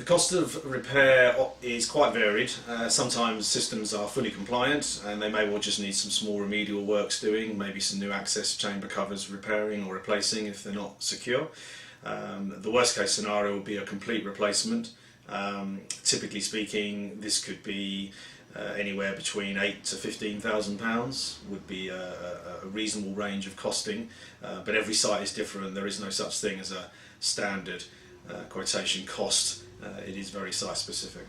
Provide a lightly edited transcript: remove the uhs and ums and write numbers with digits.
cost of repair is quite varied. Sometimes systems are fully compliant and they may well just need some small remedial works doing, maybe some new access chamber covers repairing or replacing if they're not secure. The worst case scenario would be a complete replacement. Typically speaking, this could be anywhere between £8,000 to £15,000 would be a reasonable range of costing, but every site is different. There is no such thing as a standard quotation cost. It is very site specific.